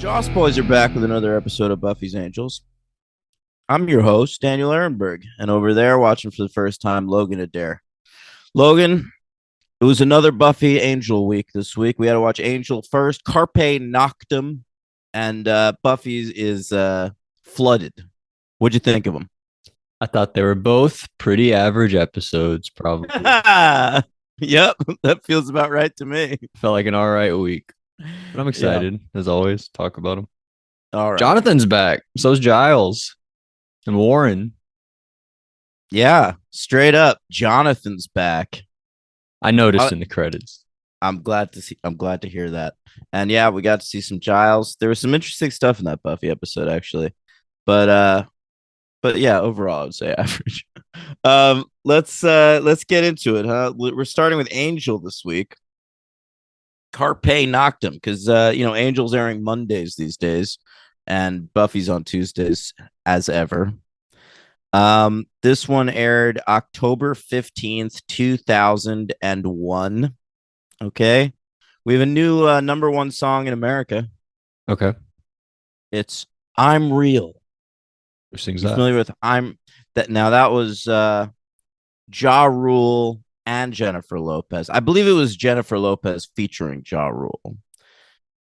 Joss Boys are back with another episode of Buffy's Angels. I'm your host, Daniel Ehrenberg, and over there, watching for the first time, Logan Adair. Logan, it was another Buffy Angel week this week. We had to watch Angel first, Carpe Noctem, and Buffy's is flooded. What'd you think of them? I thought they were both pretty average episodes, probably. Yep, that feels about right to me. Felt like an all right week. But I'm Yeah. excited, as always, talk about them. All right. Jonathan's back. So's Giles and Warren. Yeah, straight up. Jonathan's back. I noticed in the credits. I'm glad to hear that. And yeah, we got to see some Giles. There was some interesting stuff in that Buffy episode, actually. But yeah, overall I would say average. Let's get into it, huh? We're starting with Angel this week. Carpe Noctem, because Angel's airing Mondays these days, and Buffy's on Tuesdays as ever. This one aired October 15th, 2001. Okay. We have a new number one song in America. Okay. It's I'm Real. Who sings You that? familiar with that was Ja Rule and Jennifer Lopez. I believe it was Jennifer Lopez featuring Ja Rule.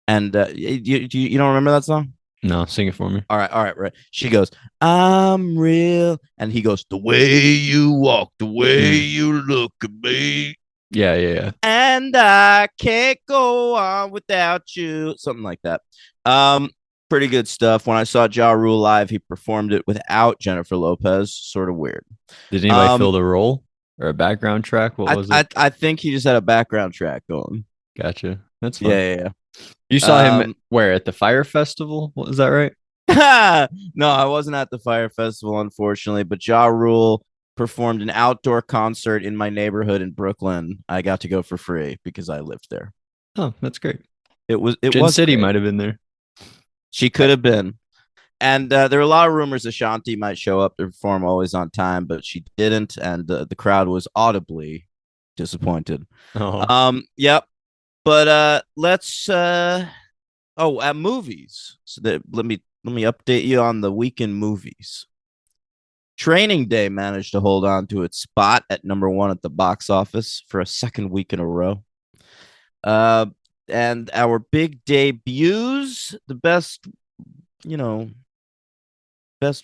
And you don't remember that song? No, sing it for me. All right. She goes, I'm real. And he goes, the way you walk, the way you look at me. Yeah. And I can't go on without you. Something like that. Pretty good stuff. When I saw Ja Rule live, he performed it without Jennifer Lopez. Sort of weird. Did anybody fill the role or a background track? What was it? I think he just had a background track going. Gotcha. That's fine. Yeah. You saw him where? At the Fire Festival? Is that right? No, I wasn't at the Fire Festival, unfortunately, but Ja Rule performed an outdoor concert in my neighborhood in Brooklyn. I got to go for free because I lived there. Oh, that's great. Gin City might have been there. She could have been. And there were a lot of rumors Ashanti might show up to perform Always on Time, but she didn't, and the crowd was audibly disappointed. Oh. Yep. But let's at movies. So let me update you on the weekend movies. Training Day managed to hold on to its spot at number one at the box office for a second week in a row. And our big debuts, the best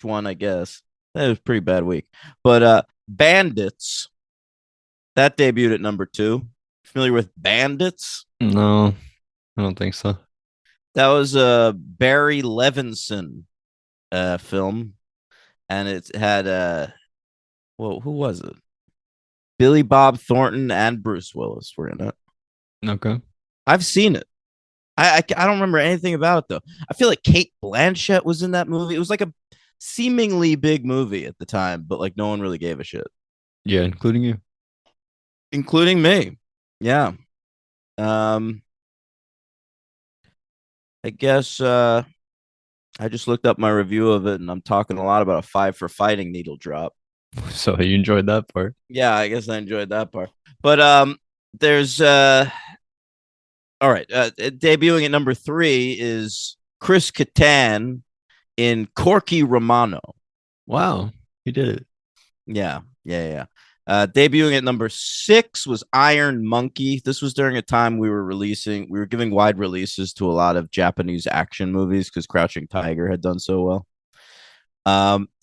one, I guess. That was a pretty bad week. But Bandits, that debuted at number 2. Familiar with Bandits? No, I don't think so. That was a Barry Levinson film, and it had who was it? Billy Bob Thornton and Bruce Willis were in it. Okay. I've seen it. I don't remember anything about it though. I feel like Kate Blanchett was in that movie. It was like a seemingly big movie at the time, but like no one really gave a shit. Yeah, including you. Including me. Yeah. I guess I just looked up my review of it and I'm talking a lot about a 5 for fighting needle drop. So you enjoyed that part? Yeah, I guess I enjoyed that part. But there's all right, debuting at number 3 is Chris Kattan in Corky Romano. Wow, he did it. Yeah. Debuting at number 6 was Iron Monkey. This was during a time we were giving wide releases to a lot of Japanese action movies because Crouching Tiger had done so well.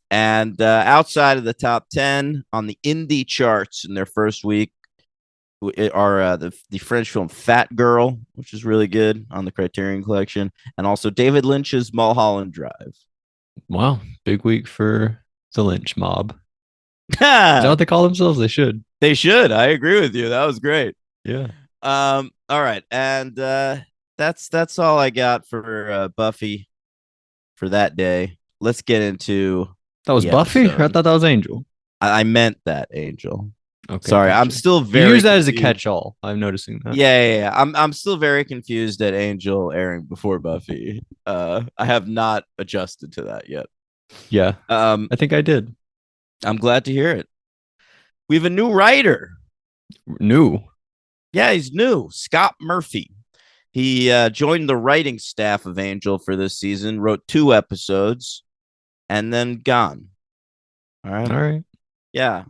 And outside of the top 10 on the indie charts in their first week are the French film Fat Girl, which is really good on the Criterion Collection, and also David Lynch's Mulholland Drive. Wow, big week for the Lynch mob. Is that what they call themselves? They should. They should. I agree with you. That was great. Yeah. All right, and that's all I got for Buffy for that day. Let's get into that was Buffy. Episode. I thought that was Angel. I meant that Angel. Okay. Sorry, gotcha. I'm still very. You use that as a catch-all. I'm noticing that. Yeah. I'm still very confused that Angel airing before Buffy. I have not adjusted to that yet. Yeah. I think I did. I'm glad to hear it. We have a new writer. New. Yeah, he's new. Scott Murphy. He joined the writing staff of Angel for this season, wrote 2 episodes, and then gone. All right. All right. Yeah.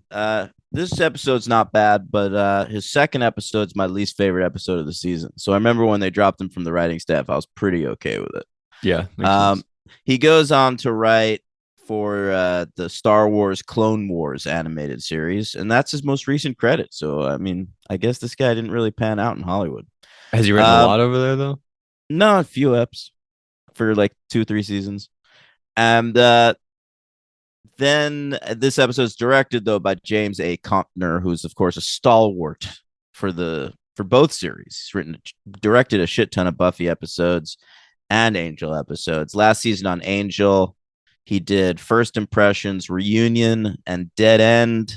This episode's not bad, but his second episode's my least favorite episode of the season. So I remember when they dropped him from the writing staff, I was pretty okay with it. Yeah, makes sense. He goes on to write for the Star Wars Clone Wars animated series, and that's his most recent credit. So I mean, I guess this guy didn't really pan out in Hollywood. Has he written a lot over there though? No, a few eps for like 2-3 seasons. And then this episode is directed though by James A. Contner, who's of course a stalwart for both series. He's directed a shit ton of Buffy episodes and Angel episodes. Last season on Angel, he did First Impressions, Reunion, and Dead End.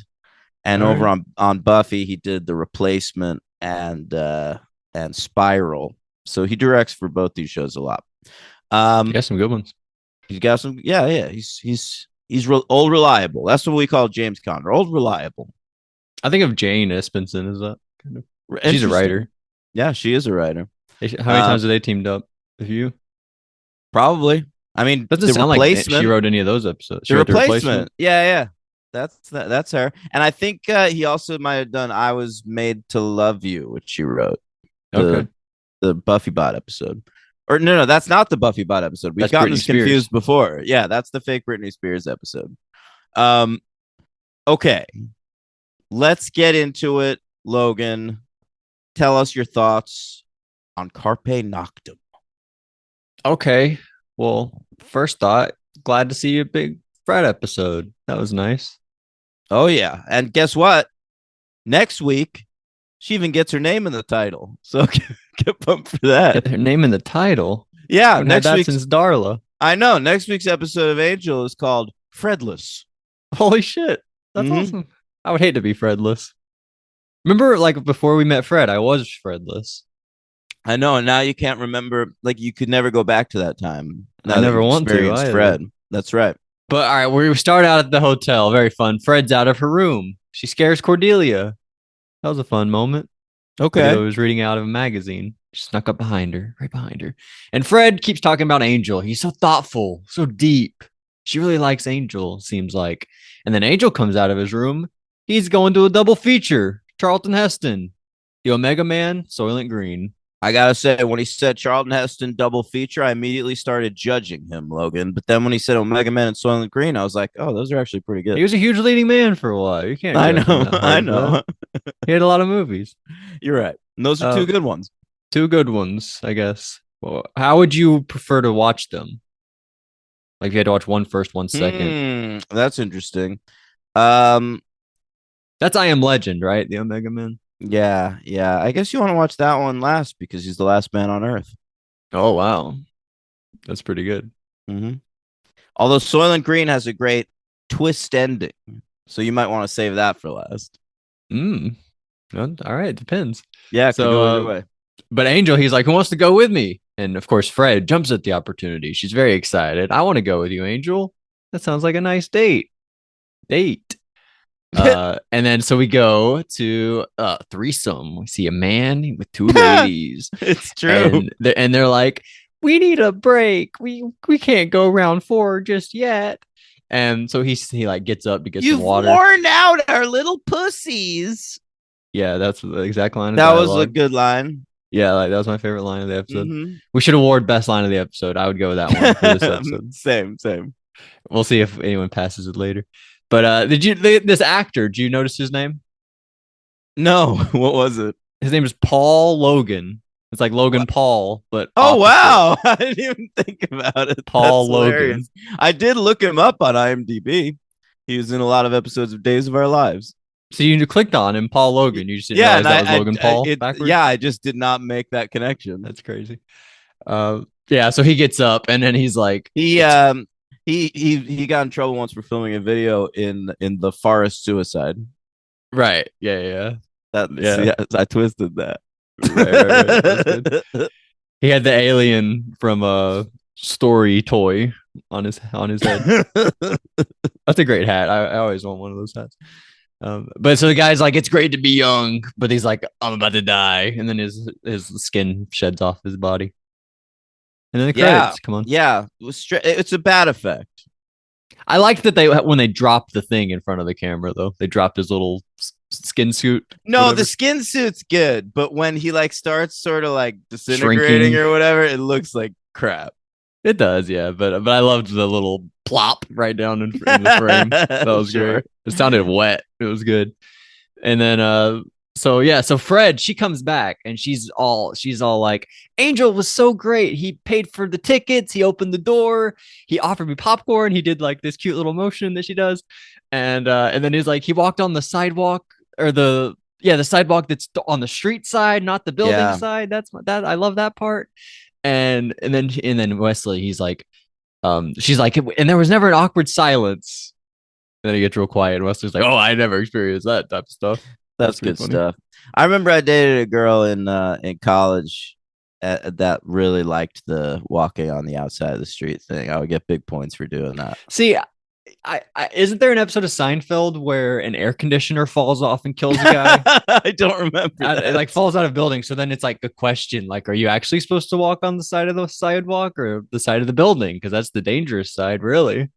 And All over right. on Buffy, he did The Replacement and Spiral. So he directs for both these shows a lot. Yeah, some good ones. He's got some, yeah. He's old reliable. That's what we call James Conner, old reliable. I think of Jane Espenson as that kind of. She's a writer. Yeah, she is a writer. How many times have they teamed up with you? Probably. I mean, Doesn't sound like she wrote any of those episodes. The replacement. Yeah. That's her. And I think he also might have done I Was Made to Love You, which she wrote. Okay. The Buffy Bot episode. Or no, that's not the Buffy Bot episode. We've gotten this confused before. Yeah, that's the fake Britney Spears episode. Okay. Let's get into it, Logan. Tell us your thoughts on Carpe Noctem. Okay. Well, first thought, glad to see a big Fred episode. That was nice. Oh, yeah. And guess what? Next week, she even gets her name in the title. So get pumped for that. Get her name in the title? Yeah. Next week since Darla. I know. Next week's episode of Angel is called Fredless. Holy shit. That's awesome. I would hate to be Fredless. Remember, like, before we met Fred, I was Fredless. I know, and now you can't remember. Like, you could never go back to that time. I never want to. Either. Fred. That's right. But all right, we start out at the hotel. Very fun. Fred's out of her room. She scares Cordelia. That was a fun moment. Okay. Cordelia was reading out of a magazine. She snuck up behind her, right behind her. And Fred keeps talking about Angel. He's so thoughtful, so deep. She really likes Angel, seems like. And then Angel comes out of his room. He's going to a double feature. Charlton Heston, the Omega Man, Soylent Green. I gotta say, when he said Charlton Heston double feature, I immediately started judging him, Logan. But then when he said Omega Man and Soylent Green, I was like, oh, those are actually pretty good. He was a huge leading man for a while. You can't. I know. He had a lot of movies. You're right. And those are 2 good ones. 2 good ones, I guess. Well, how would you prefer to watch them? Like if you had to watch one first, one second. That's interesting. That's I Am Legend, right? The Omega Man. Yeah. I guess you want to watch that one last because he's the last man on Earth. Oh wow, that's pretty good. Mm-hmm. Although Soylent Green has a great twist ending, so you might want to save that for last. All right, it depends. Yeah. So, but Angel, he's like, who wants to go with me? And of course, Fred jumps at the opportunity. She's very excited. I want to go with you, Angel. That sounds like a nice date. And then so we go to threesome. We see a man with 2 ladies. It's true. And they're like, we need a break. We can't go round 4 just yet. And so he like gets up to get some water. You've worn out our little pussies. Yeah, that's the exact line. That was a good line. Yeah, like that was my favorite line of the episode. We should award best line of the episode. I would go with that one for this episode. Same. We'll see if anyone passes it later. But this actor, did you notice his name? No. What was it? His name is Paul Logan. It's like Logan Paul, but oh wow, I didn't even think about it. Paul Logan. I did look him up on IMDb. He was in a lot of episodes of Days of Our Lives. So you clicked on him, Paul Logan. You just didn't realize that was Logan Paul backwards? Yeah, I just did not make that connection. That's crazy. Yeah, so he gets up and then he's like, he got in trouble once for filming a video in the Forest Suicide. Right. Yeah. I twisted that. Right. He had the alien from a Story toy on his head. That's a great hat. I always want one of those hats. But so the guy's like, it's great to be young, but he's like, I'm about to die, and then his skin sheds off his body, and then the Yeah, credits come on. yeah. It's a bad effect. I liked that they when they dropped the thing in front of the camera though. They dropped his little skin suit, No, the whatever, skin suit's good, but when he like starts sort of like disintegrating shrinking. or whatever, it looks like crap. It does, yeah. But I loved the little plop right down in the frame. That was Sure. great. It sounded wet. It was good. And then so yeah, so Fred, she comes back and she's all like, Angel was so great. He paid for the tickets, he opened the door, he offered me popcorn, he did like this cute little motion that she does. And then he's like, he walked on the sidewalk or the sidewalk that's on the street side, not the building Yeah. side. That I love that part. And then Wesley, he's like, she's like, and there was never an awkward silence. And then he gets real quiet, and Wesley's like, "Oh, I never experienced that type of stuff." That's That's pretty good funny. stuff. I remember I dated a girl in college that really liked the walking on the outside of the street thing. I would get big points for doing that. See, I isn't there an episode of Seinfeld where an air conditioner falls off and kills a guy? I don't remember It that. like falls out of building. So then it's like a question, like, are you actually supposed to walk on the side of the sidewalk or the side of the building? Because that's the dangerous side, really.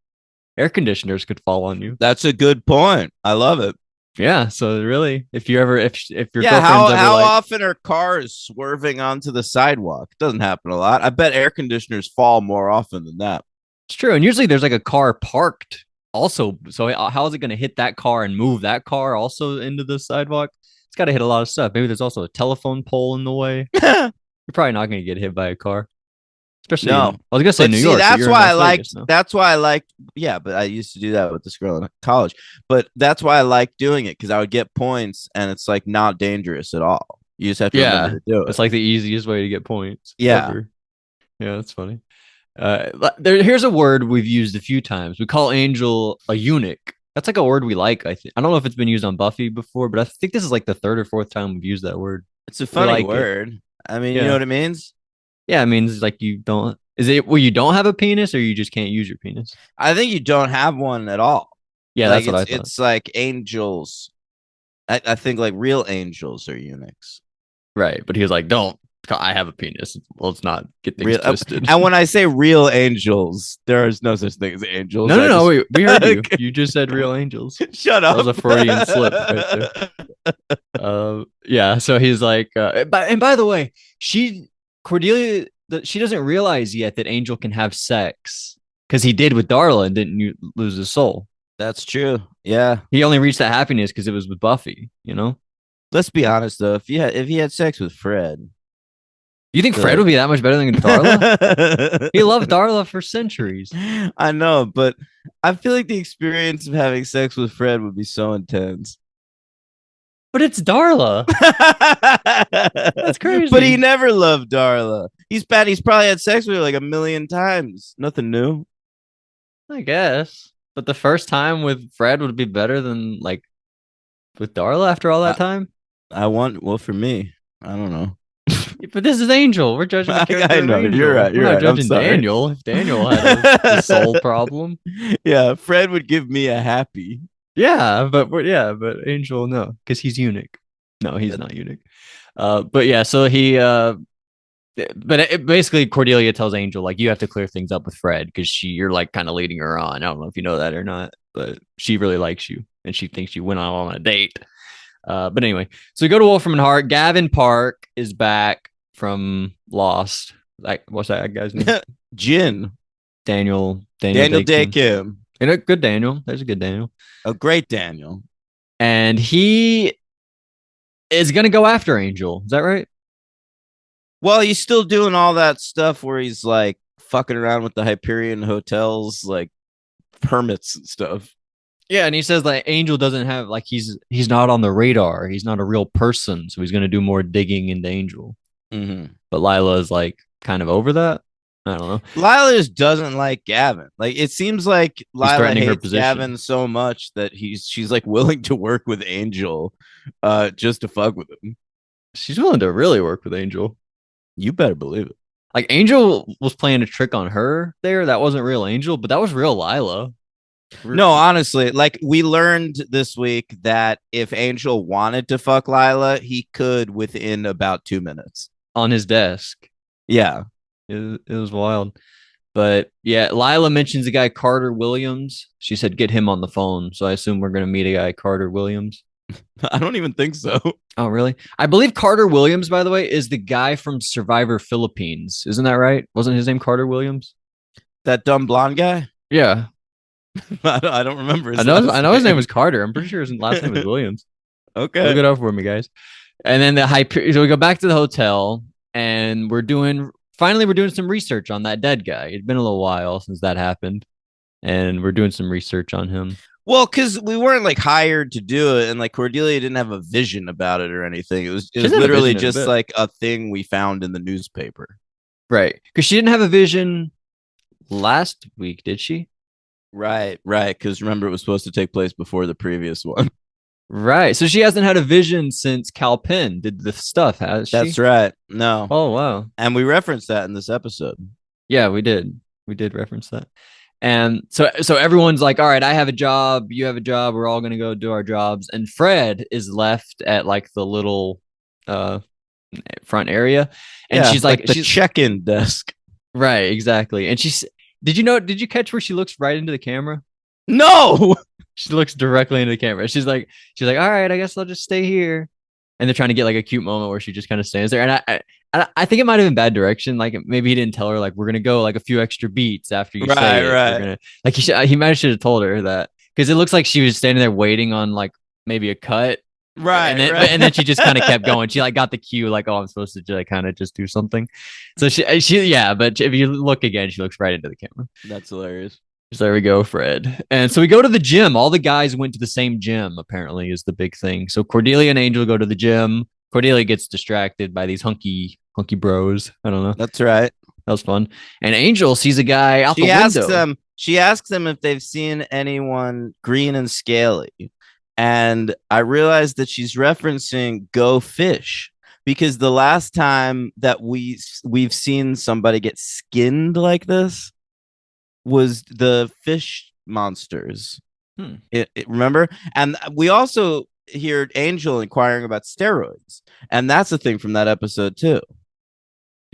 Air conditioners could fall on you. That's a good point. I love it. Yeah. So really, if you ever, if your Yeah, girlfriend's ever how like, often are cars swerving onto the sidewalk? It doesn't happen a lot. I bet air conditioners fall more often than that. it's true. And usually there's like a car parked also. So how is it going to hit that car and move that car also into the sidewalk? It's got to hit a lot of stuff. Maybe there's also a telephone pole in the way. You're probably not going to get hit by a car, especially No. I was going to say But New see, York, but that's you're in why I Las liked Vegas now. that's why I liked yeah, but I used to do that with this girl in college. But that's why I liked doing it because I would get points and it's like not dangerous at all. You just have to Yeah. remember to do It's it. like the easiest way to get points Yeah. ever. Yeah, that's funny. Here's a word we've used a few times. We call Angel a eunuch. That's like a word we like. I think I don't know if it's been used on Buffy before, but I think this is like the third or fourth time we've used that word. It's a We funny like it. word. I mean, you know Yeah, what it means? yeah. It means like you don't. Is it well you don't have a penis or you just can't use your penis? I think you don't have one at all. Yeah, Like that's what I thought. it's like angels. I think like real angels are eunuchs. Right, but he was like, "Don't. I have a penis. Let's not get things Real, twisted." and when I say real angels, there is no such thing as angels. No, no, I no. just We heard you. You just said real angels. shut That up. was a Freudian slip right there. Yeah. So he's like, and by the way, Cordelia, she doesn't realize yet that Angel can have sex because he did with Darla and didn't lose his soul. That's true. Yeah. He only reached that happiness because it was with Buffy. You know. Let's be honest though. If he had sex with Fred, You think Fred the would be that much better than Darla? He loved Darla for centuries. I know, but I feel like the experience of having sex with Fred would be so intense. But it's Darla. That's crazy. But he never loved Darla. He's bad. He's probably had sex with her like a million times. Nothing new. I guess. But the first time with Fred would be better than like with Darla after all that time. I want well for me. I don't know. But this is Angel. We're judging the character. I know. Of Angel. You're right. You're We're not right. I'm judging sorry. Daniel. If Daniel had a soul problem. Yeah, Fred would give me a happy. Yeah, but Angel, no, because he's eunuch. No, he's not eunuch. But yeah, so basically Cordelia tells Angel like you have to clear things up with Fred because you're like kind of leading her on. I don't know if you know that or not, but she really likes you and she thinks you went on a date. But anyway, so we go to Wolfram and Hart. Gavin Park is back from Lost. Like, what's that guy's name? Jin. Daniel Day Kim. Kim. And a good Daniel. There's a good Daniel. A great Daniel. And he is going to go after Angel. Is that right? Well, he's still doing all that stuff where he's like fucking around with the Hyperion hotels, like permits and stuff. Yeah, and he says that Angel doesn't have like he's not on the radar. He's not a real person, so he's going to do more digging into Angel. Mm-hmm. But Lila is like kind of over that. I don't know. Lila just doesn't like Gavin. Like it seems like Lila threatening her hates position. Gavin so much that she's like willing to work with Angel, just to fuck with him. She's willing to really work with Angel. You better believe it. Like Angel was playing a trick on her there. That wasn't real Angel, but that was real Lila. No, honestly, like we learned this week that if Angel wanted to fuck Lila, he could within about 2 minutes. On his desk. Yeah. It was wild. But yeah, Lila mentions a guy, Carter Williams. She said, get him on the phone. So I assume we're going to meet a guy, Carter Williams. I don't even think so. Oh, really? I believe Carter Williams, by the way, is the guy from Survivor Philippines. Isn't that right? Wasn't his name Carter Williams? That dumb blonde guy? Yeah. I don't remember I his know last I know his name name. was Carter. I'm pretty sure his last name was Williams. Look Okay. it up for me, guys. And then so we go back to the hotel and we're doing some research on that dead guy. It'd been a little while since that happened. And we're doing some research on him. Well, because we weren't like hired to do it, and like Cordelia didn't have a vision about it or anything. It was literally just like a thing we found in the newspaper. Right. Because she didn't have a vision last week, did she? Right. Because remember, it was supposed to take place before the previous one. Right. So she hasn't had a vision since Cal Penn did the stuff, has she? That's right. No. Oh, wow. And we referenced that in this episode. Yeah, we did. We did reference that. And so everyone's like, all right, I have a job, you have a job, we're all gonna go do our jobs. And Fred is left at like the little uh front area. And Yeah, she's like the check-in desk. right, exactly. And did you catch where she looks right into the camera? No. She looks directly into the camera. She's like, all right, I guess I'll just stay here. And they're trying to get like a cute moment where she just kind of stands there. And I think it might have been bad direction. Like maybe he didn't tell her like we're gonna go like a few extra beats after you say it. Right. We're gonna like he might have told her that because it looks like she was standing there waiting on like maybe a cut. Right. And then she just kind of kept going. She like got the cue like, oh, I'm supposed to like kind of just do something. So she yeah, but if you look again, she looks right into the camera. That's hilarious. So there we go, Fred. And so we go to the gym. All the guys went to the same gym, apparently, is the big thing. So Cordelia and Angel go to the gym. Cordelia gets distracted by these hunky bros. I don't know. That's right. That was fun. And Angel sees a guy out the window. She asks them if they've seen anyone green and scaly. And I realized that she's referencing Go Fish because the last time that we've seen somebody get skinned like this was the fish monsters. Remember? And we also hear Angel inquiring about steroids. And that's a thing from that episode too.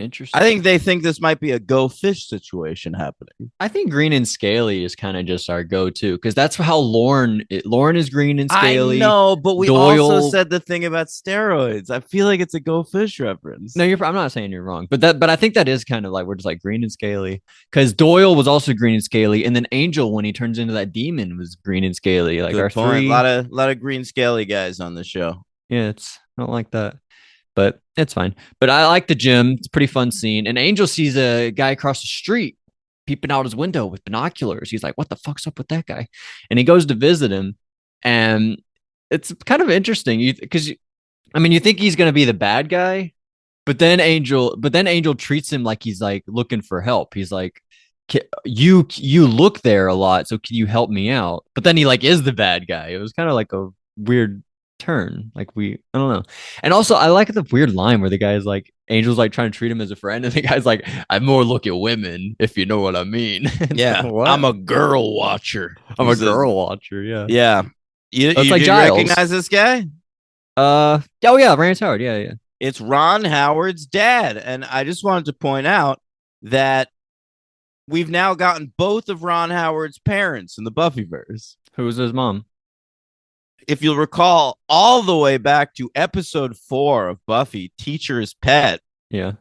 Interesting. I think they think this might be a Go Fish situation happening. I think green and scaly is kind of just our go-to because that's how Lauren is green and scaly. I know, but we Doyle also said the thing about steroids. I feel like it's a Go Fish reference. No, I'm not saying you're wrong, but I think that is kind of like we're just like green and scaly because Doyle was also green and scaly, and then Angel when he turns into that demon was green and scaly. Like Good our point. three, a lot of green scaly guys on the show. yeah, I don't like that. But it's fine. But I like the gym. It's a pretty fun scene. And Angel sees a guy across the street peeping out his window with binoculars. He's like, what the fuck's up with that guy? And he goes to visit him. And it's kind of interesting because you think he's going to be the bad guy, but then Angel treats him like he's like looking for help. He's like, you look there a lot. So can you help me out? But then he like is the bad guy. It was kind of like a weird turn. Like I don't know. And also I like the weird line where the guy's like Angel's like trying to treat him as a friend, and the guy's like, I more look at women, if you know what I mean. Yeah. Like, I'm a girl watcher. Girl watcher, yeah. Yeah. You like Giles. Recognize this guy? Oh yeah, Rance Howard. Yeah. It's Ron Howard's dad. And I just wanted to point out that we've now gotten both of Ron Howard's parents in the Buffyverse. Who was his mom? If you'll recall, all the way back to episode 4 of Buffy, Teacher's Pet. Yeah.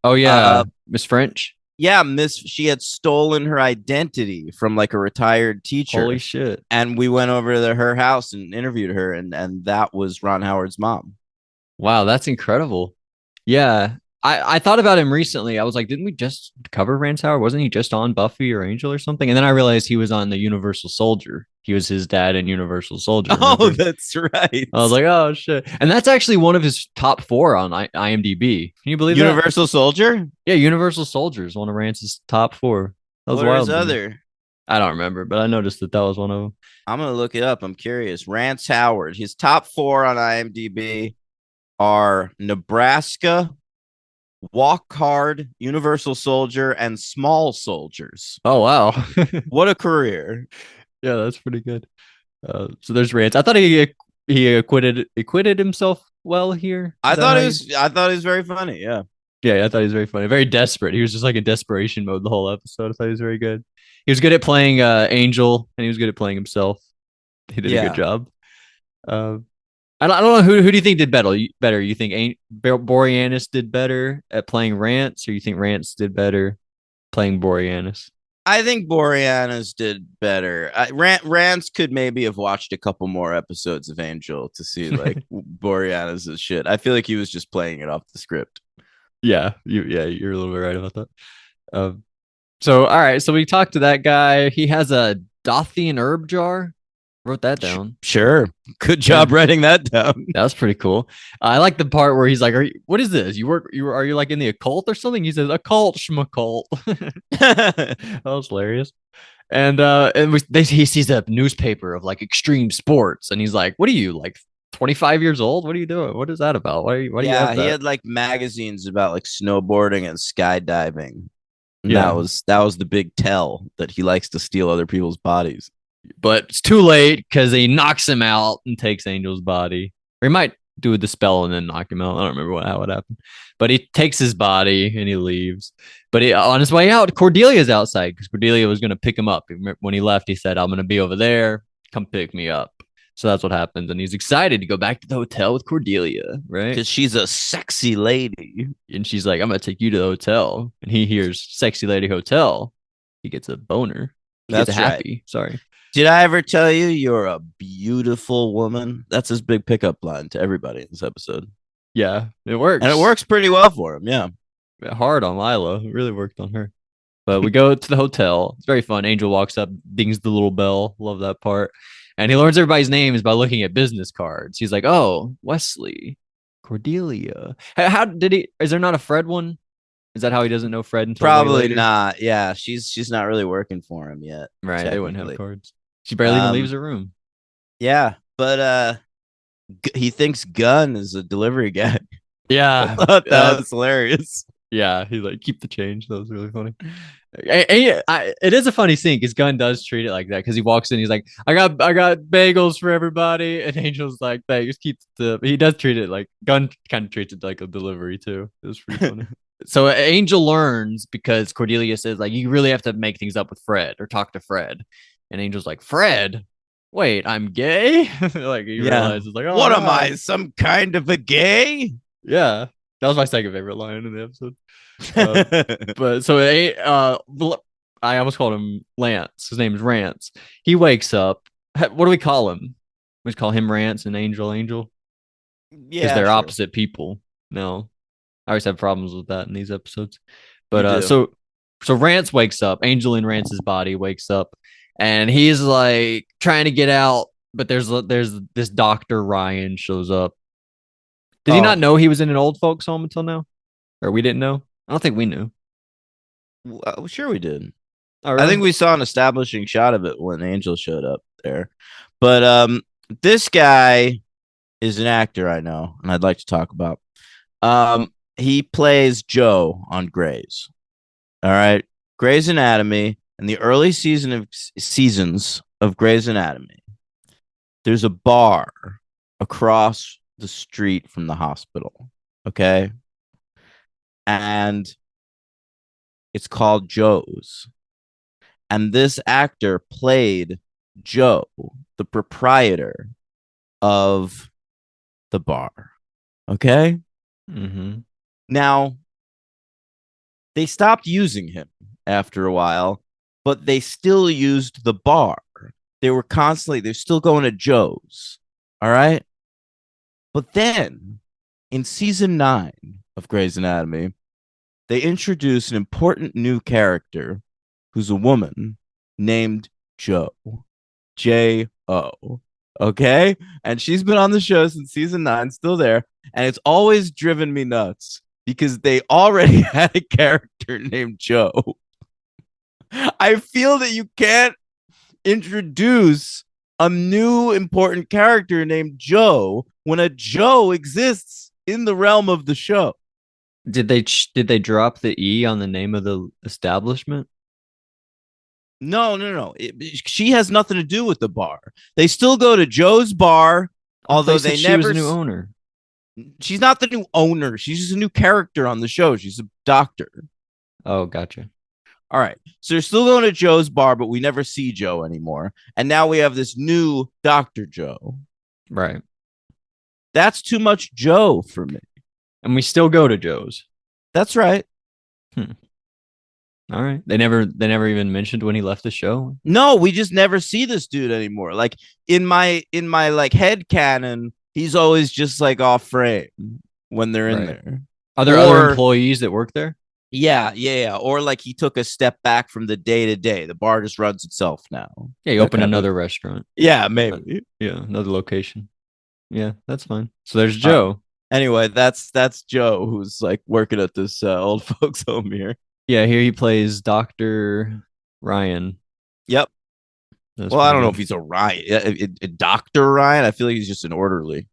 Oh, yeah. Miss French? Yeah, she had stolen her identity from like a retired teacher. Holy shit. And we went over to her house and interviewed her, and that was Ron Howard's mom. Wow, that's incredible. Yeah. I thought about him recently. I was like, didn't we just cover Rance Howard? Wasn't he just on Buffy or Angel or something? And then I realized he was on the Universal Soldier. He was his dad in Universal Soldier. Remember? Oh, that's right. I was like, oh, shit. And that's actually one of his top 4 on IMDb. Can you believe Universal Soldier? Yeah, Universal Soldier is one of Rance's top 4. That was what wild. What is other? I don't remember, but I noticed that was one of them. I'm going to look it up. I'm curious. Rance Howard. His top 4 on IMDb are Nebraska, Walk Hard, Universal Soldier, and Small Soldiers. Oh wow. What a career. Yeah, that's pretty good. So there's Rance. I thought he acquitted himself well here. Is that how you? I thought he was very funny. Yeah. Yeah, I thought he was very funny. Very desperate. He was just like in desperation mode the whole episode. I thought he was very good. He was good at playing Angel, and he was good at playing himself. He did a good Yeah. job. Uh, I don't know who do you think did better. Better, you think Boreanaz did better at playing Rance, or you think Rance did better playing Boreanaz? I think Boreanaz did better. Rance could maybe have watched a couple more episodes of Angel to see like Boreanaz's shit. I feel like he was just playing it off the script. You're a little bit right about that. Um, so all right, so we talked to that guy. He has a Dothian herb jar. Wrote that down. Sure. Good job Yeah. writing that down. That was pretty cool. I like the part where he's like, what is this? Are you like in the occult or something?" He says, "Occult, schmuccult." That was hilarious. He sees a newspaper of like extreme sports, and he's like, "What are you like, 25 years old? What are you doing? What is that about? Why do you Yeah, have he that?" had like magazines about like snowboarding and skydiving. And Yeah, that was the big tell that he likes to steal other people's bodies. but it's too late because he knocks him out and takes Angel's body. Or he might do the spell and then knock him out. I don't remember how it happened. But he takes his body and he leaves. But on his way out, Cordelia's outside because Cordelia was going to pick him up. When he left, he said, "I'm going to be over there. Come pick me up." So that's what happens. And he's excited to go back to the hotel with Cordelia, right? Because she's a sexy lady. And she's like, "I'm going to take you to the hotel." And he hears "sexy lady hotel." He gets a boner. He gets a That's right. happy. Sorry. Did I ever tell you you're a beautiful woman? That's his big pickup line to everybody in this episode. Yeah, it works. And it works pretty well for him. Yeah. Hard on Lila. It really worked on her. But we go to the hotel. It's very fun. Angel walks up, dings the little bell. Love that part. And he learns everybody's names by looking at business cards. He's like, "Oh, Wesley, Cordelia." How did he? Is there not a Fred one? Is that how he doesn't know Fred until way Probably later? not. Yeah. She's not really working for him yet. Right. They wouldn't have Technically. cards. She barely even leaves her room. Yeah. But he thinks Gunn is a delivery guy. I Yeah. thought that was hilarious. Yeah, he's like, "Keep the change." That was really funny. It is a funny scene because Gunn does treat it like that because he walks in, he's like, I got bagels for everybody," and Angel's like, "Thanks." He does treat it like Gunn kind of treats it like a delivery too. It was pretty funny. So Angel learns because Cordelia says like, "You really have to make things up with Fred or talk to Fred," and Angel's like, "Fred, wait, I'm gay." Like he realizes like, "Oh, what no. am I? Some kind of a gay? Yeah, that was my second favorite line in the episode. But so I almost called him Lance. His name is Rance. He wakes up. What do we call him? We just call him Rance and Angel because Yeah, they're sure. opposite people. No, I always have problems with that in these episodes. But You do. so Rance wakes up. Angel in Rance's body wakes up, and he's like trying to get out. But there's this Doctor Ryan shows up. Did he not Oh, know he was in an old folks home until now, or we didn't know? I don't think we knew. sure we did. Oh, I really? think we saw an establishing shot of it when Angel showed up there. But this guy is an actor I know, and I'd like to talk about. He plays Joe on Grey's. All right, Grey's Anatomy, in the early seasons of Grey's Anatomy. There's a bar across the street from the hospital. Okay, and it's called Joe's. And this actor played Joe, the proprietor of the bar. Okay. Mm-hmm. Now, they stopped using him after a while, but they still used the bar. They're still going to Joe's. All right. But then in season 9 of Grey's Anatomy, they introduce an important new character who's a woman named Joe. J-O. Okay? And she's been on the show since season 9, still there. And it's always driven me nuts because they already had a character named Joe. I feel that you can't introduce a new important character named Joe when a Joe exists in the realm of the show. Did they drop the E on the name of the establishment? No, no, no. She has nothing to do with the bar. They still go to Joe's bar, Oh, I thought although you said they she was never. the new owner. She's not the new owner. She's just a new character on the show. She's a doctor. Oh, gotcha. All right. So they're still going to Joe's bar, but we never see Joe anymore. And now we have this new Dr. Joe. Right. That's too much Joe for me. And we still go to Joe's. That's right. Hmm. All right. They never even mentioned when he left the show. No, we just never see this dude anymore. Like in my like head canon, he's always just like off frame when they're in Right. there. Are there other Or employees that work there? yeah. Or like he took a step back from the day to day. The bar just runs itself now. Yeah, you That open kind of another restaurant. yeah, maybe. Yeah, another location. Yeah, that's fine. So there's Uh, Joe. anyway, that's Joe who's like working at this old folks home here. Yeah, here he plays Dr. Ryan. Yep. That's Well, I pretty don't know if good. he's a Ryan, Doctor Ryan. I feel like he's just an orderly.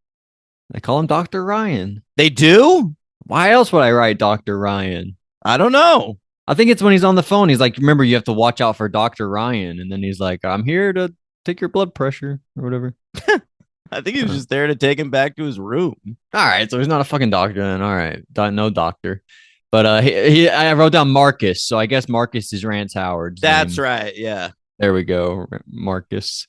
I call him Dr. Ryan. They do? Why else would I write Dr. Ryan? I don't know. I think it's when he's on the phone. He's like, remember, you have to watch out for Dr. Ryan. And then he's like, I'm here to take your blood pressure or whatever. I think he was Uh, just there to take him back to his room. All right. So he's not a fucking doctor then. All right. No doctor. But I wrote down Marcus. So I guess Marcus is Rance Howard's That's name. right. Yeah. There we go. Marcus.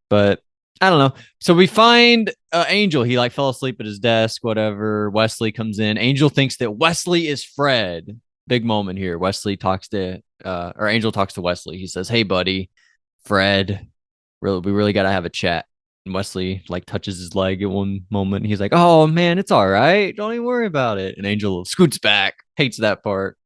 But I don't know. So we find Angel. He like fell asleep at his desk, whatever. Wesley comes in. Angel thinks that Wesley is Fred. Big moment here. Wesley talks to, or Angel talks to Wesley. He says, "Hey, buddy, Fred, we really got to have a chat." And Wesley like touches his leg at one moment. He's like, "Oh man, it's all right. Don't even worry about it." And Angel scoots back. Hates that part.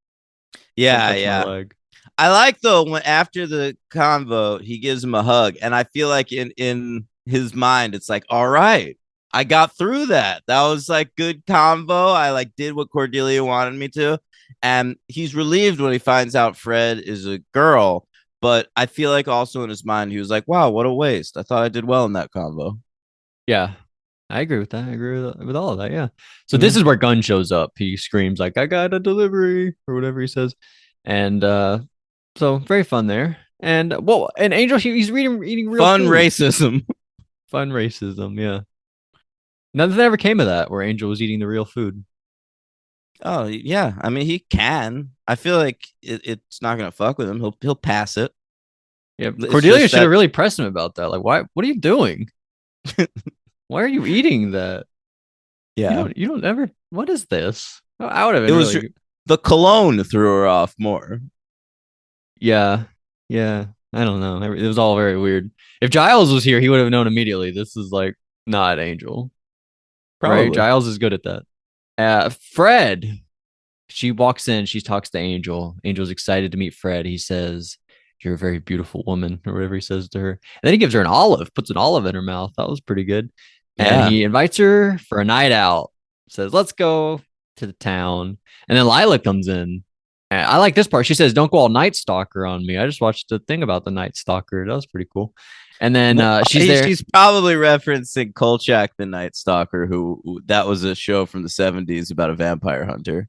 Don't Yeah. touch my Yeah. leg. I like though when after the convo he gives him a hug, and I feel like in his mind it's like, all right, I got through that. That was like good convo. I like did what Cordelia wanted me to, and he's relieved when he finds out Fred is a girl. But I feel like also in his mind he was like, wow, what a waste. I thought I did well in that convo. Yeah, I agree with that. I agree with all of that. Yeah. So this Mhm. is where Gunn shows up. He screams like, "I got a delivery" or whatever he says, and so very fun there. And well, and Angel he's eating real Fun food. racism. Fun racism. Yeah. Nothing ever came of that where Angel was eating the real food. Oh yeah, I mean he can. I feel like it's not gonna fuck with him. He'll pass it. Yeah. It's Cordelia just should have that really pressed him about that. Like, why? What are you doing? Why are you eating that? You yeah. don't. You don't ever. What is this? I would have It been was really. the cologne threw her off more. Yeah. Yeah. I don't know. It was all very weird. If Giles was here, he would have known immediately. This is like not Angel, right? Probably. Giles is good at that. Fred, she walks in. She talks to Angel. Angel's excited to meet Fred. He says, "You're a very beautiful woman," or whatever he says to her. And then he gives her an olive, puts an olive in her mouth. That was pretty good. And Yeah. he invites her for a night out. Says, "Let's go to the town." And then Lila comes in. And I like this part. She says, "Don't go all Night Stalker on me." I just watched a thing about the Night Stalker. That was pretty cool. And then she's there. She's probably referencing Kolchak the Night Stalker, who that was a show from the 70s about a vampire hunter.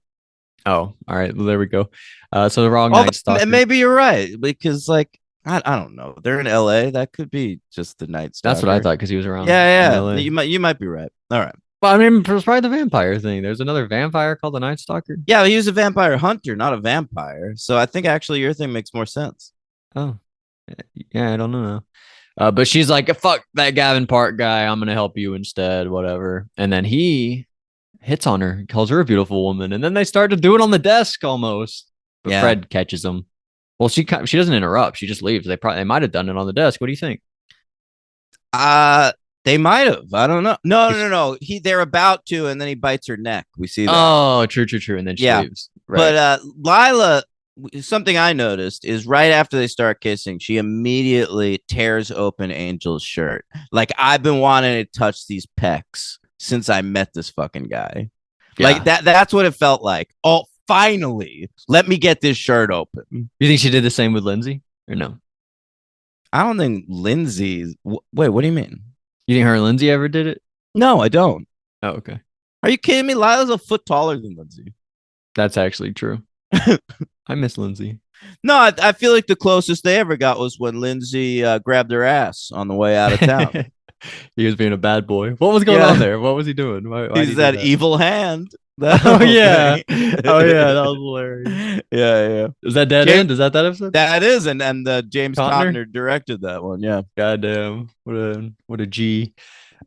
Oh, all right. Well, there we go. So the wrong Although Night Stalker. maybe you're right, because like I don't know. They're in LA. That could be just the Night That's what I Stalker. thought because he was around in Yeah, yeah. LA. You might be right. All right. Well, I mean, it was probably the vampire thing. There's another vampire called the Night Stalker. Yeah, he was a vampire hunter, not a vampire. So I think actually your thing makes more sense. Oh, yeah. I don't know now. But she's like, "Fuck that Gavin Park guy. I'm gonna help you instead, whatever." And then he hits on her, calls her a beautiful woman, and then they start to do it on the desk almost. But Yeah. Fred catches him. Well, she doesn't interrupt. She just leaves. They might have done it on the desk. What do you think? Uh they might have. I don't know. No. They're about to, and then he bites her neck. We see that. Oh, true. And then she Yeah. leaves. But Right. Lila, something I noticed is right after they start kissing, she immediately tears open Angel's shirt. Like I've been wanting to touch these pecs since I met this fucking guy. Like Yeah. that's what it felt like. Oh, finally, let me get this shirt open. You think she did the same with Lindsay or no? I don't think Lindsay. Wait, what do you mean? You think her and Lindsay ever did it? No, I don't. Oh, okay. Are you kidding me? Lila's a foot taller than Lindsay. That's actually true. I miss Lindsay. No, I feel like the closest they ever got was when Lindsay grabbed her ass on the way out of town. He was being a bad boy. What was going on Yeah, there? What was he doing? Why did he's he do that that? evil hand. That Oh whole yeah. thing. Oh yeah, that was hilarious. Yeah, yeah. Is that dead James, end? Is that episode? that is, and James Cotner? Cotner directed that one. Yeah, Goddamn. What a G.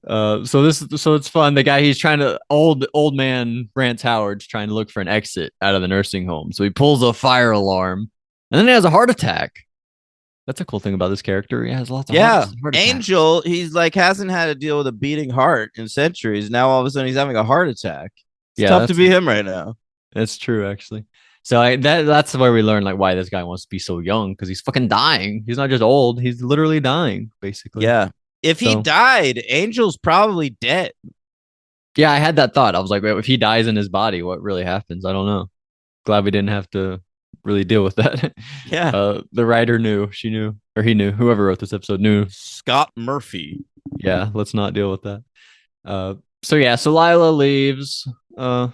So it's fun. The guy he's trying to old man Rance Howard's trying to look for an exit out of the nursing home. So he pulls a fire alarm and then he has a heart attack. That's a cool thing about this character. He has lots of yeah. heart attacks. Angel, he's like hasn't had to deal with a beating heart in centuries. Now all of a sudden he's having a heart attack. It's Yeah, tough to be him right now. that's true actually. So that's where we learn like why this guy wants to be so young because he's fucking dying. He's not just old; he's literally dying, basically. Yeah. If he So died, Angel's probably dead. yeah, I had that thought. I was like, if he dies in his body, what really happens? I don't know. Glad we didn't have to really deal with that. Yeah. The writer knew, she knew, or he knew. Whoever wrote this episode knew. Scott Murphy. Yeah, let's not deal with that. So yeah, so Lila leaves.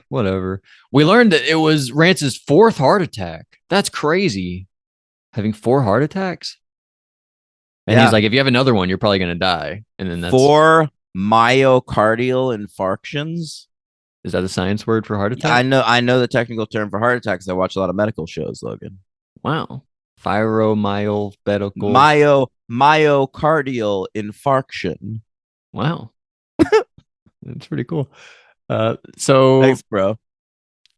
Whatever. We learned that it was Rance's fourth heart attack. That's crazy. Having four heart attacks. And Yeah. he's like, if you have another one, you're probably gonna die. And then that's Four myocardial infarctions. is that a science word for heart I attack? know I know the technical term for heart attacks. I watch a lot of medical shows, Logan. Wow. Pyromyopedical. Myocardial infarction. Wow. That's pretty cool. So Thanks, bro.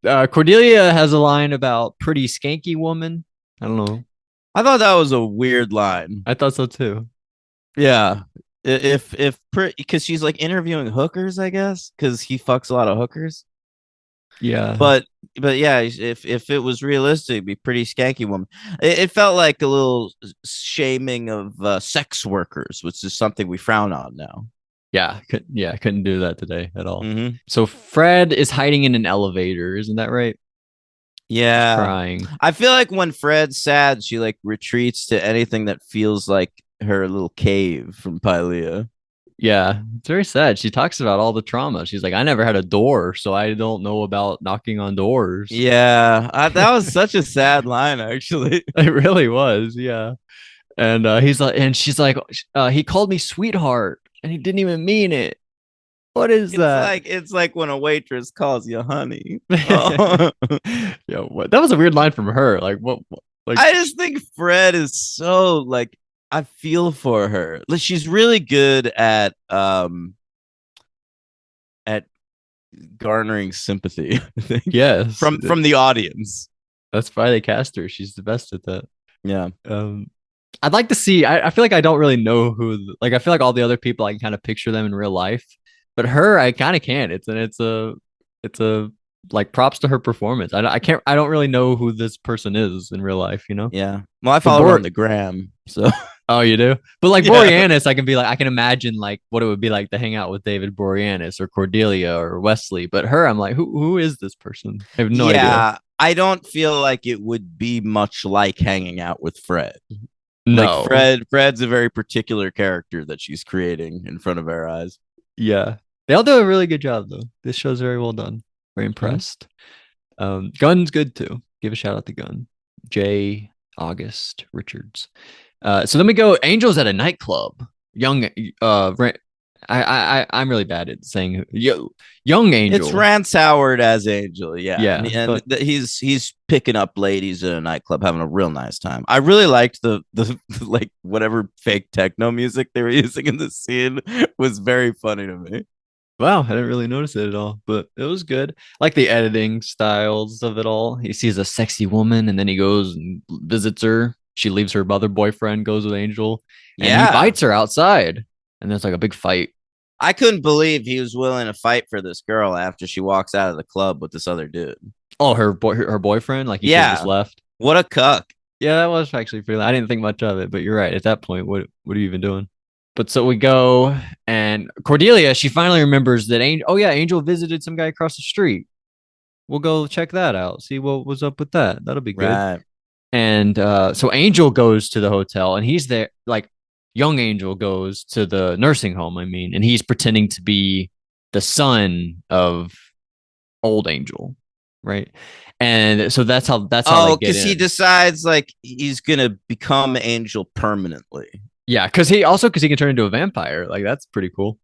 Cordelia has a line about pretty skanky woman. I don't know. I thought that was a weird line. I thought so too. Yeah. If because she's like interviewing hookers, I guess, because he fucks a lot of hookers. Yeah. But yeah, if it was realistic, it'd be pretty skanky woman. It felt like a little shaming of sex workers, which is something we frown on now. Yeah. Couldn't do that today at all. Mm-hmm. So Fred is hiding in an elevator, isn't that right? He's Yeah, crying. I feel like when Fred's sad, she like retreats to anything that feels like her little cave from Pylea. Yeah, it's very sad. She talks about all the trauma. She's like, I never had a door, so I don't know about knocking on doors. Yeah, that was such a sad line, actually. It really was. Yeah. And he's like, and she's like, he called me sweetheart, and he didn't even mean it. What is that? It's like when a waitress calls you honey. Oh. Yeah, what? That was a weird line from her. Like, what like, I just think Fred is so like I feel for her. Like, she's really good at garnering sympathy, I think, yes, from the audience. that's why they cast her. She's the best at that. Yeah. I'd like to see. I feel like I don't really know who. Like, I feel like all the other people I can kind of picture them in real life, but her I kind of can't. It's a like props to her performance. I can't. I don't really know who this person is in real life. You know. Yeah. Well, I But follow her on the gram, so Oh, you do? But like yeah. Boreanaz, I can be like, I can imagine like what it would be like to hang out with David Boreanaz or Cordelia or Wesley. But her, I'm like, who is this person? I have no idea. Yeah, I don't feel like it would be much like hanging out with Fred. No. Like Fred's a very particular character that she's creating in front of our eyes. Yeah. They all do a really good job though. This show's very well done. Very impressed. Gun's good too. Give a shout out to Gunn. J. August Richards. So then we go. Angel's at a nightclub. Young. I'm really bad at saying young Angel. It's Rance Howard as Angel, yeah. Yeah, And he's picking up ladies at a nightclub, having a real nice time. I really liked the like whatever fake techno music they were using in the scene was very funny to me. Wow, I didn't really notice it at all, but it was good. Like the editing styles of it all. He sees a sexy woman and then he goes and visits her. She leaves her other boyfriend, goes with Angel, and he bites her outside. And there's like a big fight. I couldn't believe he was willing to fight for this girl after she walks out of the club with this other dude. Oh, her boyfriend? Like he just left. What a cuck. Yeah, that was actually pretty. I didn't think much of it, but you're right. At that point, what are you even doing? But so we go, and Cordelia, she finally remembers that Angel visited some guy across the street. We'll go check that out. See what was up with that. That'll be good. Right. And so Angel goes to the hotel, and he's there. Like young Angel goes to the nursing home. I mean, and he's pretending to be the son of old Angel, right? And so that's how they Oh, get because he in. decides like he's gonna become Angel permanently, Yeah, because he can turn into a vampire. Like that's pretty cool.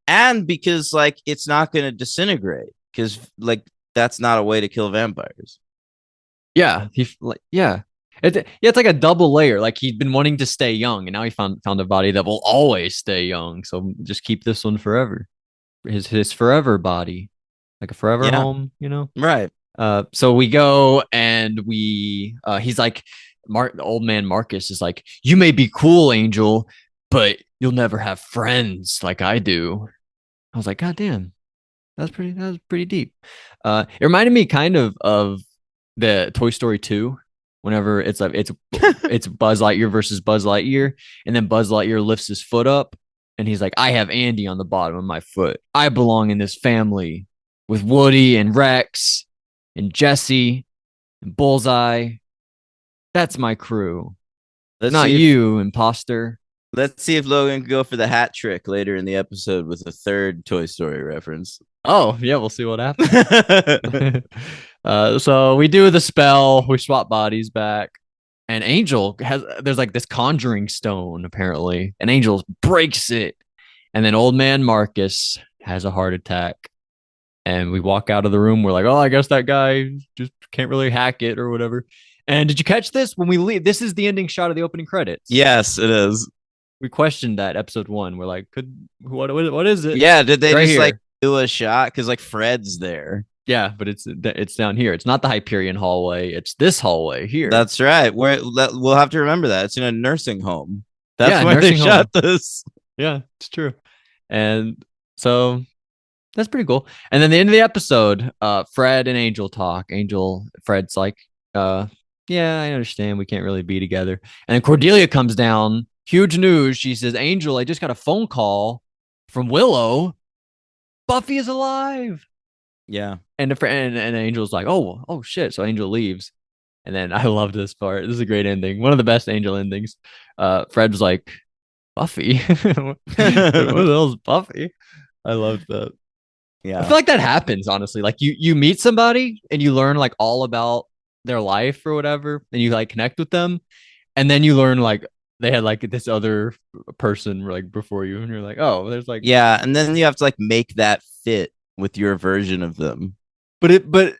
and because like it's not gonna disintegrate, because like that's not a way to kill vampires. Yeah, yeah. It's like a double layer. Like he'd been wanting to stay young, and now he found a body that will always stay young. So just keep this one forever. His forever body, like a forever Yeah, home, you know. right. So we go and he's like, the old man Marcus is like, you may be cool, Angel, but you'll never have friends like I do. I was like, God damn, that was pretty deep. It reminded me kind of the Toy Story 2, whenever it's Buzz Lightyear versus Buzz Lightyear, and then Buzz Lightyear lifts his foot up and he's like, I have Andy on the bottom of my foot. I belong in this family with Woody and Rex and Jesse and Bullseye. That's my crew. Let's Not see if you, imposter. Logan can go for the hat trick later in the episode with a third Toy Story reference. Oh, yeah, we'll see what happens. So we do the spell, we swap bodies back, and there's like this conjuring stone apparently, and Angel breaks it, and then old man Marcus has a heart attack, and we walk out of the room. We're like, oh, I guess that guy just can't really hack it or whatever. And did you catch this when we leave? This is the ending shot of the opening credits. Yes, it is. We questioned that episode 1. We're like, what is it? Yeah, did they Right just like here. do a shot? Because like Fred's there. Yeah, but it's down here. It's not the Hyperion hallway. It's this hallway here. That's right. We'll have to remember that. It's in a nursing home. That's Yeah, where they nursing shot home. this. Yeah, it's true. And so that's pretty cool. And then the end of the episode, Fred and Angel talk. Fred's like, yeah, I understand. We can't really be together. And then Cordelia comes down. Huge news. She says, Angel, I just got a phone call from Willow. Buffy is alive. Yeah. And Angel's like, oh shit. So Angel leaves. And then I love this part. This is a great ending. One of the best Angel endings. Fred's like, Buffy? What the hell is Buffy? I loved that. I Yeah. feel like that happens, honestly. Like you meet somebody and you learn like all about their life or whatever, and you like connect with them, and then you learn like they had like this other person like before you, and you're like, oh, there's like, Yeah. And then you have to like make that fit with your version of them. but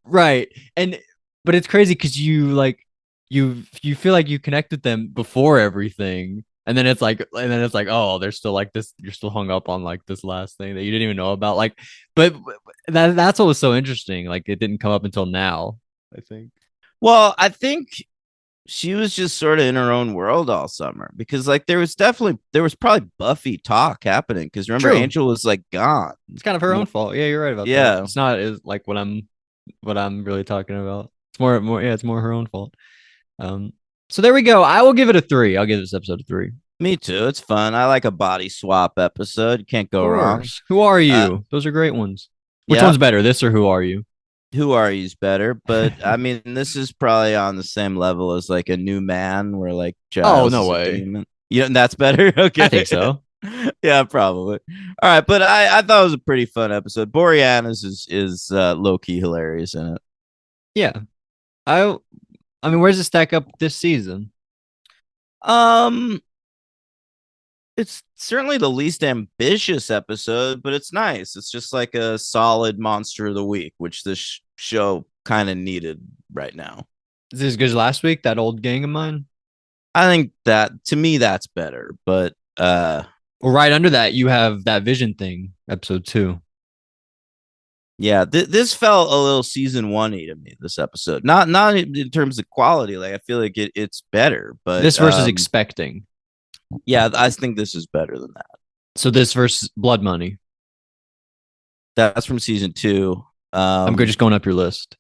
right, and but it's crazy because you feel like you connect with them before everything, and then it's like, oh, there's still like this, you're still hung up on like this last thing that you didn't even know about, like, but that's what was so interesting. Like it didn't come up until now, I think. Well, I think she was just sort of in her own world all summer, because like there was probably Buffy talk happening, because remember True. Angel was like gone. It's kind of her own fault. Yeah, you're right about that. Yeah. It's not as like what I'm really talking about. It's more yeah, it's more her own fault. Um so there we go. I will give it a 3. I'll give this episode a 3. Of Me too. It's fun. I like a body swap episode. You can't go wrong. course. Who are Uh, you? Those are great ones. Which yeah. one's better, this or Who Are You? Who are you's better, but I mean, this is probably on the same level as like a new man, where like Oh, Giles no is a way. demon. You know, that's better. I Okay. think so. Yeah, probably. All right, but I thought it was a pretty fun episode. Boreanaz is low key hilarious in it. Yeah. I I mean, where's it stack up this season? Um, it's certainly the least ambitious episode, but it's nice. It's just like a solid monster of the week, which this show kind of needed right now. Is this as good as last week, that old gang of mine? I think that to me that's better, but Well, right under that, you have that vision thing, episode 2. yeah, this felt a little season 1-y to me. This episode, not in terms of quality. Like I feel like it's better, but This versus expecting. yeah, I think this is better than that. So this versus Blood Money. That's from season 2. I'm good, just going up your list.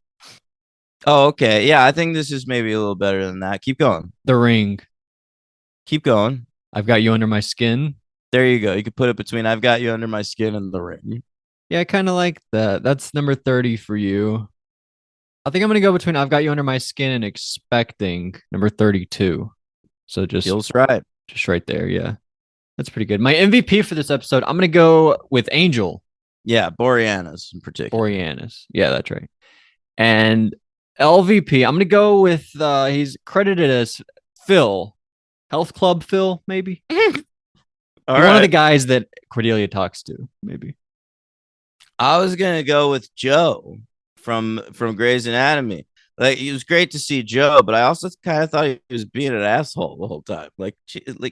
Oh, okay. Yeah, I think this is maybe a little better than that. Keep going. The Ring. Keep going. I've Got You Under My Skin. There you go. You could put it between I've Got You Under My Skin and The Ring. Yeah, I kind of like that. That's number 30 for you. I think I'm going to go between I've Got You Under My Skin and Expecting, number 32. So Feels right. just right there. Yeah. That's pretty good. My MVP for this episode, I'm going to go with Angel Yeah, Boreanaz in particular. Boreanaz. Yeah, that's right. And LVP, I'm gonna go with he's credited as Phil, Health Club Phil, maybe. All One of the right. guys that Cordelia talks to, maybe. I was gonna go with Joe from Grey's Anatomy. Like it was great to see Joe, but I also kind of thought he was being an asshole the whole time. Like he's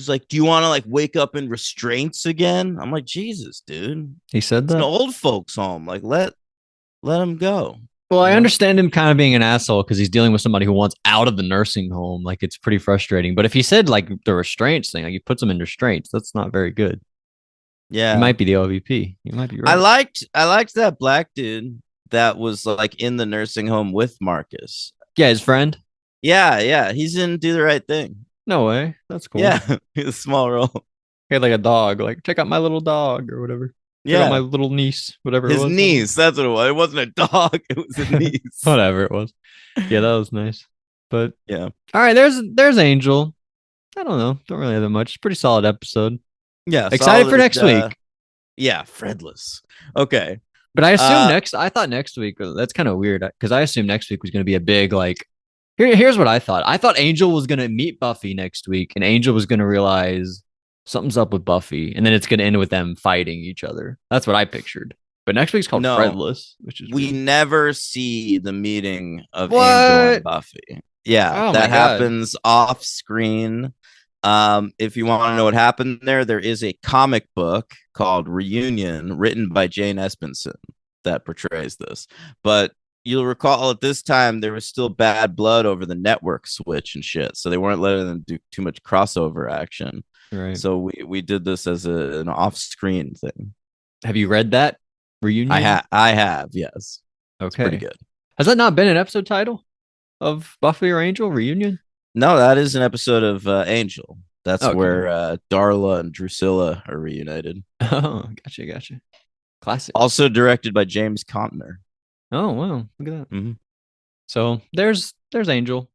like, "Do you want to like wake up in restraints again?" I'm like, "Jesus, dude, He said it's an that. old folks home. Like let him go." Well, You I know? understand him kind of being an asshole because he's dealing with somebody who wants out of the nursing home. Like it's pretty frustrating. But if he said like the restraints thing, like he puts them in restraints, that's not very good. He Yeah. might be the OVP. You might be I right. liked I liked that black dude that was like in the nursing home with Marcus. Yeah, his friend. Yeah, yeah, he's in Do the Right Thing. No way. That's cool. Yeah, he's a small role. He had like a dog. Like check out my little dog or whatever. Check out my Yeah, little niece, whatever it his was. I don't know. niece. That's what it was. It wasn't a dog. It was a niece. Whatever it was. Yeah, that was nice. But Yeah, all right, there's Angel. I don't know. Don't really have that much. Pretty solid episode. yeah. Excited for Solid. next week. Yeah, Fredless. Okay. But I assume Uh, next. I thought next week. That's kind of weird because I assumed next week was going to be a big like. Here's what I thought. I thought Angel was going to meet Buffy next week, and Angel was going to realize something's up with Buffy, and then it's going to end with them fighting each other. That's what I pictured. But next week's called no, Fredless, which is we weird. never see the meeting of Angel and What? Buffy. Yeah, Oh my that god. happens off screen. If you want to know what happened there is a comic book called Reunion written by Jane Espenson that portrays this. But you'll recall at this time there was still bad blood over the network switch and shit, so they weren't letting them do too much crossover action. Right. So we did this as an off-screen thing. Have you read that reunion? I have, yes. It's pretty Okay. good. Has that not been an episode title of Buffy or Angel reunion? No, that is an episode of Angel. That's Okay. where Darla and Drusilla are reunited. Oh, gotcha. Classic. Also directed by James Contner. Oh wow, look at that. Mhm. So there's Angel.